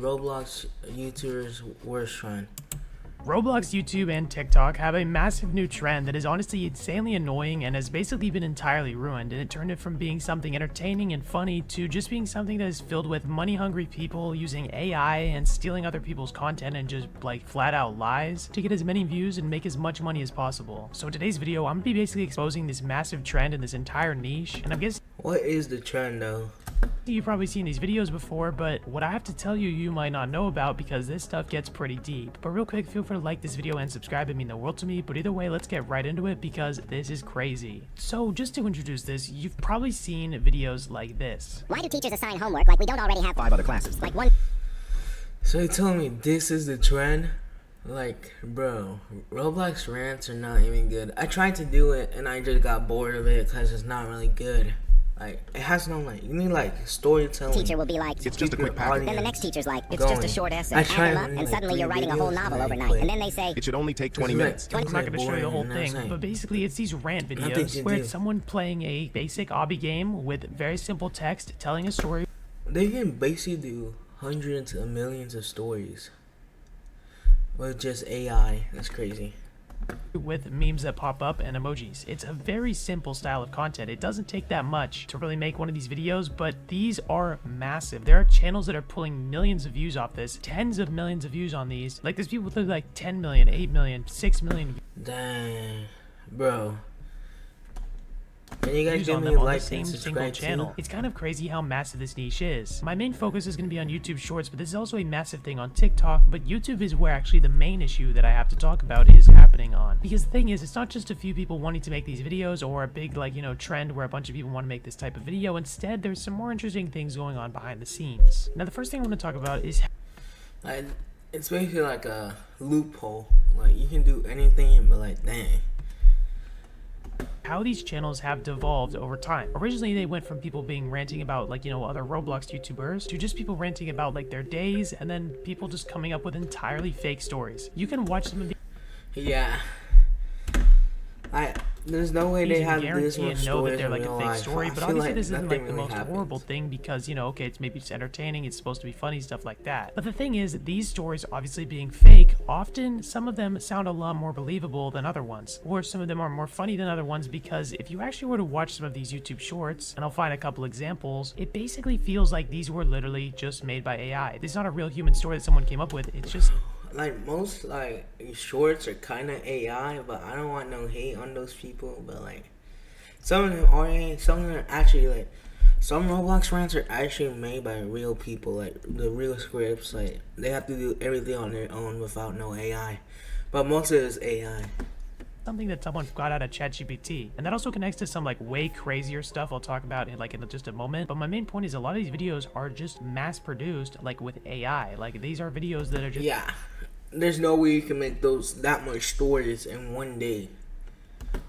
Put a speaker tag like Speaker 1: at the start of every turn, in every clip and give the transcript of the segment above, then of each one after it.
Speaker 1: Roblox YouTubers' worst trend?
Speaker 2: Roblox, YouTube, and TikTok have a massive new trend that is honestly insanely annoying and has basically been entirely ruined, and it turned it from being something entertaining and funny to just being something that is filled with money-hungry people using AI and stealing other people's content and just like flat-out lies to get as many views and make as much money as possible. So in today's video, I'm gonna be basically exposing this massive trend in this entire niche, and I'm guessing
Speaker 1: What is the trend though?
Speaker 2: you've probably seen these videos before, but what I have to tell you, you might not know about because this stuff gets pretty deep. But real quick, feel free to like this video and subscribe, it'd mean the world to me. But either way, let's get right into it because this is crazy. So just to introduce this, you've probably seen videos like this.
Speaker 3: Why do teachers assign homework like we don't already have 5 other classes? Like one.
Speaker 1: So you telling me this is the trend? Like, bro, Roblox rants are not even good. I tried to do it and I just got bored of it because it's not really good. Like, it has no, like, you need, like, storytelling.
Speaker 3: Teacher will be like,
Speaker 4: it's just a quick package.
Speaker 3: Then the next teacher's like, it's just a short essay.
Speaker 1: I
Speaker 3: Add
Speaker 1: tried
Speaker 3: them up,
Speaker 1: only,
Speaker 3: and
Speaker 1: like,
Speaker 3: suddenly you're
Speaker 1: 3
Speaker 3: writing a whole
Speaker 1: videos
Speaker 3: novel
Speaker 1: and I
Speaker 3: overnight.
Speaker 1: quit.
Speaker 3: And then they say,
Speaker 4: It should only take 20 minutes.
Speaker 2: I'm not going to show you the whole
Speaker 1: boring,
Speaker 2: thing, but basically it's these rant
Speaker 1: Nothing
Speaker 2: videos
Speaker 1: to
Speaker 2: where
Speaker 1: do.
Speaker 2: it's someone playing a basic obby game with very simple text telling a story
Speaker 1: They can basically do hundreds of millions of stories with just AI. That's crazy.
Speaker 2: with memes that pop up and emojis. It's a very simple style of content. It doesn't take that much to really make one of these videos, but these are massive. There are channels that are pulling millions of views off this, tens of millions of views on these. Like there's people with like 10 million, 8 million, 6 million
Speaker 1: Dang, bro. Can you guys
Speaker 2: views
Speaker 1: give
Speaker 2: on
Speaker 1: me
Speaker 2: them
Speaker 1: a
Speaker 2: on the
Speaker 1: like
Speaker 2: same
Speaker 1: and
Speaker 2: single
Speaker 1: subscribe
Speaker 2: channel.
Speaker 1: too?
Speaker 2: It's kind of crazy how massive this niche is. My main focus is going to be on YouTube Shorts, but this is also a massive thing on TikTok, but YouTube is where actually the main issue that I have to talk about is happening on. Because the thing is, it's not just a few people wanting to make these videos or a big, like, you know, trend where a bunch of people want to make this type of video. Instead, there's some more interesting things going on behind the scenes. Now, the first thing I want to talk about is
Speaker 1: Like, it's basically like a loophole. Like, you can do anything, but like, dang.
Speaker 2: how these channels have devolved over time. Originally, they went from people being ranting about, like, you know, other Roblox YouTubers to just people ranting about, like, their days, and then people just coming up with entirely fake stories. You can watch some of these.
Speaker 1: Yeah. There's no way they have this
Speaker 2: guarantee
Speaker 1: much
Speaker 2: and know that
Speaker 1: stories
Speaker 2: they're
Speaker 1: in
Speaker 2: like a
Speaker 1: real
Speaker 2: fake
Speaker 1: life.
Speaker 2: story,
Speaker 1: I
Speaker 2: but
Speaker 1: feel
Speaker 2: obviously
Speaker 1: like
Speaker 2: this isn't
Speaker 1: nothing
Speaker 2: like the
Speaker 1: really
Speaker 2: most
Speaker 1: happens.
Speaker 2: horrible thing because, you know, okay, it's maybe just entertaining, it's supposed to be funny, stuff like that. But the thing is, these stories obviously being fake, often some of them sound a lot more believable than other ones, or some of them are more funny than other ones because if you actually were to watch some of these YouTube shorts, and I'll find a couple examples, it basically feels like these were literally just made by AI. This is not a real human story that someone came up with, it's just
Speaker 1: Like, most, like, shorts are kind of AI, but I don't want no hate on those people, but, like, some of them are AI, some of them are actually, like, some Roblox rants are actually made by real people, like, the real scripts, like, they have to do everything on their own without no AI, but most of it is AI.
Speaker 2: something that someone got out of ChatGPT, and that also connects to some like way crazier stuff I'll talk about in just a moment. But my main point is a lot of these videos are just mass produced, like with AI. Like these are videos that are just
Speaker 1: There's no way you can make that much stories in one day.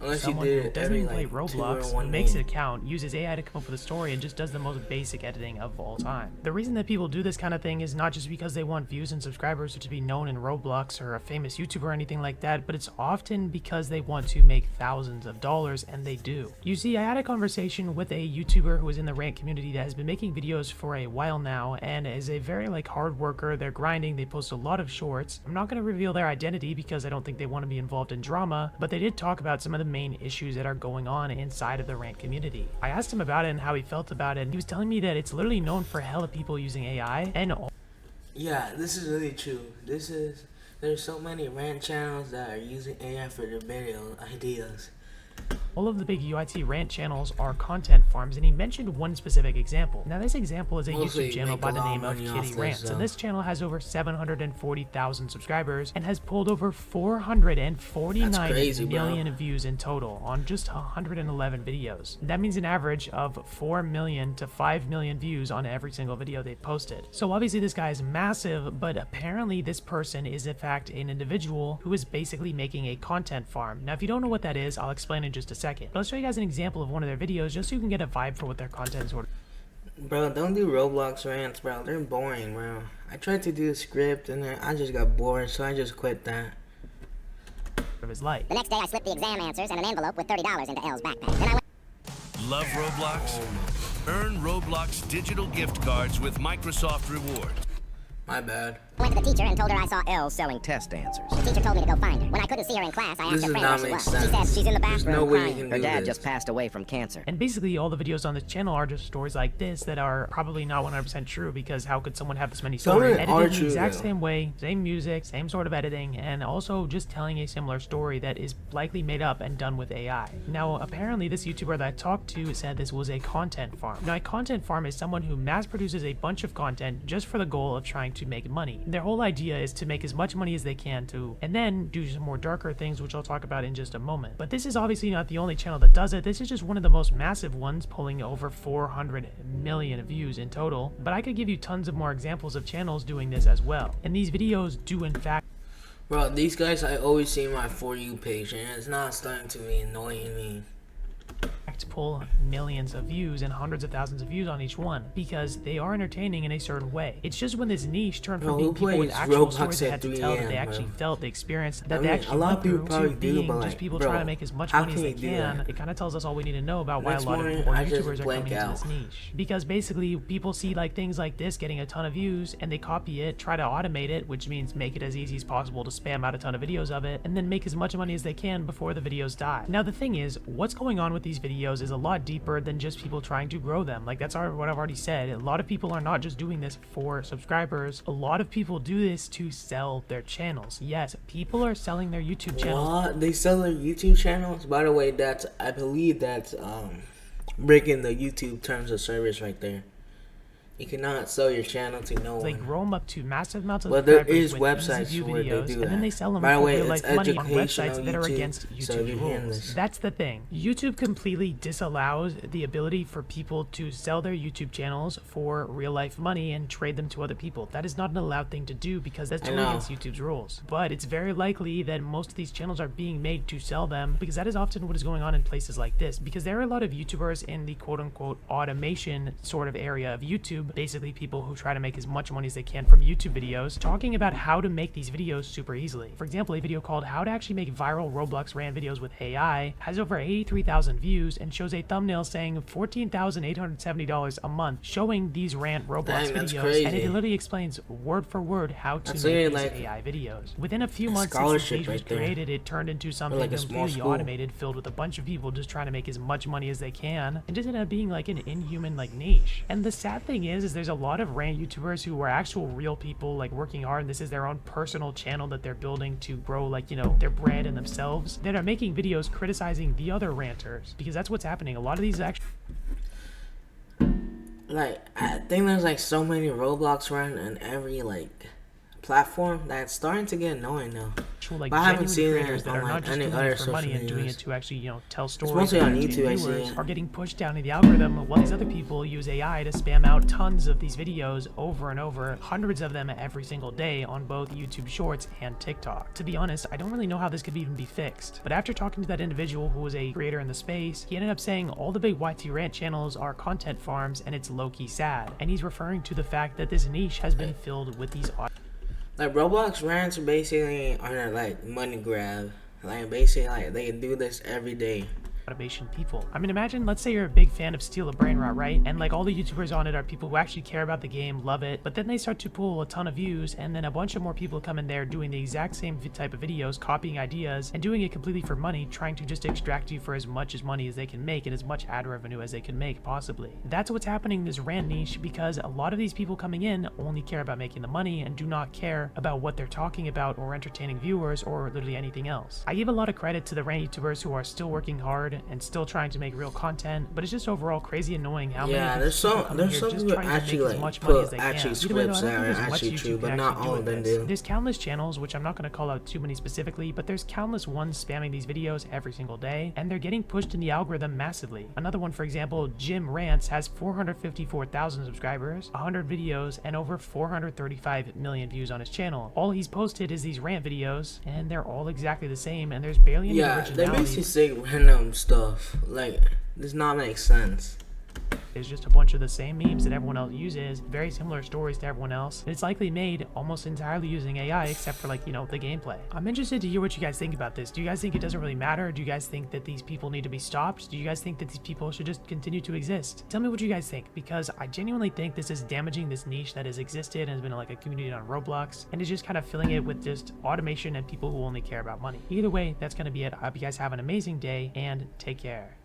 Speaker 1: Unless
Speaker 2: someone
Speaker 1: you
Speaker 2: who
Speaker 1: did
Speaker 2: doesn't
Speaker 1: every,
Speaker 2: even play
Speaker 1: like, 2
Speaker 2: Roblox,
Speaker 1: in one
Speaker 2: makes
Speaker 1: day.
Speaker 2: an account, uses AI to come up with a story, and just does the most basic editing of all time. The reason that people do this kind of thing is not just because they want views and subscribers or to be known in Roblox or a famous YouTuber or anything like that, but it's often because they want to make thousands of dollars, and they do. You see, I had a conversation with a YouTuber who is in the rant community that has been making videos for a while now, and is a very like hard worker. They're grinding, they post a lot of shorts. I'm not going to reveal their identity because I don't think they want to be involved in drama, but they did talk about some of the main issues that are going on inside of the rant community. I asked him about it and how he felt about it, and he was telling me that it's literally known for hella people using AI, and
Speaker 1: Yeah, this is really true. There's so many rant channels that are using AI for their video ideas.
Speaker 2: all of the big UIT rant channels are content farms, and he mentioned one specific example. Now this example is a
Speaker 1: Mostly
Speaker 2: YouTube channel
Speaker 1: make
Speaker 2: by
Speaker 1: a
Speaker 2: the
Speaker 1: lot
Speaker 2: name
Speaker 1: of
Speaker 2: of
Speaker 1: money off
Speaker 2: Kitty
Speaker 1: this,
Speaker 2: Rants,
Speaker 1: though.
Speaker 2: and this channel has over 740,000 subscribers and has pulled over 449
Speaker 1: That's crazy, bro.
Speaker 2: million views in total on just 111 videos. That means an average of 4 million to 5 million views on every single video they posted. So obviously this guy is massive, but apparently this person is in fact an individual who is basically making a content farm. Now if you don't know what that is, I'll explain in just a second. But I'll show you guys an example of one of their videos just so you can get a vibe for what their content is.
Speaker 1: Bro, don't do Roblox rants, bro. They're boring, bro. I tried to do a script and then I just got bored, so I just quit that.
Speaker 2: Of his life.
Speaker 3: the next day I slipped the exam answers and an envelope with $30 into Elle's backpack. Then I went.
Speaker 5: Love Roblox? Earn Roblox digital gift cards with Microsoft Rewards.
Speaker 1: My bad.
Speaker 3: Went to the teacher and told her I saw
Speaker 4: L's selling test answers.
Speaker 3: The teacher told me to go find her. When I couldn't see her in class, I asked
Speaker 1: This
Speaker 3: her
Speaker 1: does
Speaker 3: friend
Speaker 1: not
Speaker 3: where she
Speaker 1: make
Speaker 3: was. She
Speaker 1: sense.
Speaker 3: said she's in the
Speaker 1: There's
Speaker 3: bathroom
Speaker 1: no way you
Speaker 3: crying.
Speaker 1: can
Speaker 4: Her
Speaker 1: do
Speaker 4: dad
Speaker 1: this.
Speaker 4: just passed away from cancer.
Speaker 2: And basically all the videos on this channel are just stories like this that are probably not 100% true, because how could someone have this many
Speaker 1: Some of
Speaker 2: stories
Speaker 1: it
Speaker 2: edited
Speaker 1: are
Speaker 2: in the
Speaker 1: true,
Speaker 2: exact
Speaker 1: though.
Speaker 2: same way, same music, same sort of editing, and also just telling a similar story that is likely made up and done with AI. Now apparently this YouTuber that I talked to said this was a content farm. Now a content farm is someone who mass produces a bunch of content just for the goal of trying to make money. Their whole idea is to make as much money as they can to, and then do some more darker things, which I'll talk about in just a moment. But this is obviously not the only channel that does it. This is just one of the most massive ones, pulling over 400 million views in total. But I could give you tons of more examples of channels doing this as well. And these videos do in fact
Speaker 1: Bro, these guys I always see my For You page, and it's not starting to be annoying me.
Speaker 2: pull millions of views and hundreds of thousands of views on each one, because they are entertaining in a certain way. It's just when this niche turned from
Speaker 1: Bro,
Speaker 2: being
Speaker 1: who
Speaker 2: people with
Speaker 1: plays
Speaker 2: actual
Speaker 1: Roblox
Speaker 2: stories they
Speaker 1: at
Speaker 2: had to
Speaker 1: 3
Speaker 2: tell, that they
Speaker 1: a.m.,
Speaker 2: actually
Speaker 1: bro?
Speaker 2: felt, they experienced, that
Speaker 1: I
Speaker 2: they
Speaker 1: mean,
Speaker 2: actually
Speaker 1: a lot
Speaker 2: went
Speaker 1: of people
Speaker 2: through,
Speaker 1: probably
Speaker 2: to
Speaker 1: do,
Speaker 2: being
Speaker 1: but,
Speaker 2: just
Speaker 1: like,
Speaker 2: people
Speaker 1: bro,
Speaker 2: trying to make as much
Speaker 1: how
Speaker 2: money as
Speaker 1: can
Speaker 2: they
Speaker 1: you do
Speaker 2: can.
Speaker 1: that?
Speaker 2: It kind of tells us all we need to know about why
Speaker 1: Next
Speaker 2: a lot
Speaker 1: morning,
Speaker 2: of more
Speaker 1: I just
Speaker 2: YouTubers are
Speaker 1: blank
Speaker 2: coming into
Speaker 1: out.
Speaker 2: this niche. Because basically people see like things like this getting a ton of views and they copy it, try to automate it, which means make it as easy as possible to spam out a ton of videos of it, and then make as much money as they can before the videos die. Now the thing is, what's going on with these videos is a lot deeper than just people trying to grow them. Like that's what I've already said. A lot of people are not just doing this for subscribers. A lot of people do this to sell their channels. Yes, people are selling their YouTube channels.
Speaker 1: What? They sell their YouTube channels? By the way, that's, I believe that's breaking the YouTube terms of service right there. You cannot sell your channel to no
Speaker 2: They
Speaker 1: one.
Speaker 2: grow them up to massive amounts of
Speaker 1: Well, there
Speaker 2: subscribers
Speaker 1: is
Speaker 2: with
Speaker 1: websites
Speaker 2: easy view
Speaker 1: where they
Speaker 2: videos,
Speaker 1: do
Speaker 2: and then
Speaker 1: that.
Speaker 2: they sell them
Speaker 1: By the
Speaker 2: for
Speaker 1: way,
Speaker 2: real
Speaker 1: it's
Speaker 2: life money on
Speaker 1: educational
Speaker 2: websites that are
Speaker 1: YouTube,
Speaker 2: against
Speaker 1: so if
Speaker 2: YouTube's
Speaker 1: you're hearing
Speaker 2: rules.
Speaker 1: this-
Speaker 2: That's the thing. YouTube completely disallows the ability for people to sell their YouTube channels for real life money and trade them to other people. That is not an allowed thing to do because that's
Speaker 1: I
Speaker 2: totally
Speaker 1: know.
Speaker 2: against YouTube's rules. But it's very likely that most of these channels are being made to sell them, because that is often what is going on in places like this. Because there are a lot of YouTubers in the quote-unquote automation sort of area of YouTube, basically people who try to make as much money as they can from YouTube videos, talking about how to make these videos super easily. For example, a video called How to Actually Make Viral Roblox Ran Videos with AI has over 83,000 views and shows a thumbnail saying $14,870 a month, showing these rant Roblox
Speaker 1: Dang, that's
Speaker 2: videos,
Speaker 1: crazy.
Speaker 2: and it literally explains word for word how to
Speaker 1: That's
Speaker 2: make
Speaker 1: literally
Speaker 2: these
Speaker 1: like
Speaker 2: AI videos. Within a few months since the
Speaker 1: scholarship
Speaker 2: page was
Speaker 1: right there.
Speaker 2: created, it turned into something
Speaker 1: like a small
Speaker 2: completely
Speaker 1: school.
Speaker 2: automated, filled with a bunch of people just trying to make as much money as they can, and just ended up being like an inhuman like niche. And the sad thing is there's a lot of rant YouTubers who are actual real people like working hard, and this is their own personal channel that they're building to grow, like, you know, their brand and themselves, that are making videos criticizing the other ranters, because that's what's happening. A lot of these actually
Speaker 1: Like, I think there's like so many Roblox run on every like platform that it's starting to get annoying now.
Speaker 2: like
Speaker 1: But I haven't
Speaker 2: genuine
Speaker 1: seen it
Speaker 2: creators that
Speaker 1: on,
Speaker 2: are
Speaker 1: like,
Speaker 2: not just
Speaker 1: any
Speaker 2: doing
Speaker 1: other
Speaker 2: it for money
Speaker 1: social
Speaker 2: and doing
Speaker 1: medias.
Speaker 2: it to actually, you know, tell stories
Speaker 1: mostly on
Speaker 2: and
Speaker 1: YouTube, I see
Speaker 2: viewers
Speaker 1: it.
Speaker 2: are getting pushed down in the algorithm, while these other people use AI to spam out tons of these videos over and over, hundreds of them every single day on both YouTube Shorts and TikTok. To be honest, I don't really know how this could even be fixed, but after talking to that individual who was a creator in the space, he ended up saying all the big YT rant channels are content farms and it's low-key sad, and he's referring to the fact that this niche has been filled with these
Speaker 1: Like Roblox rants basically are like money grab. Like basically like they do this every day.
Speaker 2: automation people. I mean, imagine, let's say you're a big fan of Steal a Brain Rot, right? And like all the YouTubers on it are people who actually care about the game, love it, but then they start to pull a ton of views, and then a bunch of more people come in there doing the exact same type of videos, copying ideas, and doing it completely for money, trying to just extract you for as much money as they can make and as much ad revenue as they can make, possibly. That's what's happening in this rant niche, because a lot of these people coming in only care about making the money and do not care about what they're talking about or entertaining viewers or literally anything else. I give a lot of credit to the rant YouTubers who are still working hard and still trying to make real content, but it's just overall crazy annoying how many
Speaker 1: Yeah,
Speaker 2: of
Speaker 1: there's
Speaker 2: these people
Speaker 1: some
Speaker 2: come
Speaker 1: there's
Speaker 2: here
Speaker 1: some
Speaker 2: just
Speaker 1: people
Speaker 2: trying to
Speaker 1: actually
Speaker 2: make as
Speaker 1: like
Speaker 2: much money as
Speaker 1: put
Speaker 2: they
Speaker 1: actually
Speaker 2: can. Either way, though, I
Speaker 1: scripts
Speaker 2: don't
Speaker 1: that
Speaker 2: think
Speaker 1: are
Speaker 2: there's much
Speaker 1: actually
Speaker 2: YouTube
Speaker 1: true,
Speaker 2: can
Speaker 1: but not
Speaker 2: actually do
Speaker 1: all of
Speaker 2: with
Speaker 1: them
Speaker 2: this.
Speaker 1: do.
Speaker 2: There's countless channels, which I'm not going to call out too many specifically, but there's countless ones spamming these videos every single day, and they're getting pushed in the algorithm massively. Another one, for example, Jim Rants, has 454,000 subscribers, 100 videos, and over 435 million views on his channel. All he's posted is these rant videos, and they're all exactly the same, and there's barely any
Speaker 1: Yeah, they
Speaker 2: originality.
Speaker 1: basically say random stuff. Like, does not make sense.
Speaker 2: It's just a bunch of the same memes that everyone else uses, very similar stories to everyone else. It's likely made almost entirely using AI, except for like, you know, the gameplay. I'm interested to hear what you guys think about this. Do you guys think it doesn't really matter? Do you guys think that these people need to be stopped? Do you guys think that these people should just continue to exist? Tell me what you guys think, because I genuinely think this is damaging this niche that has existed and has been like a community on Roblox, and is just kind of filling it with just automation and people who only care about money. Either way, that's going to be it. I hope you guys have an amazing day and take care.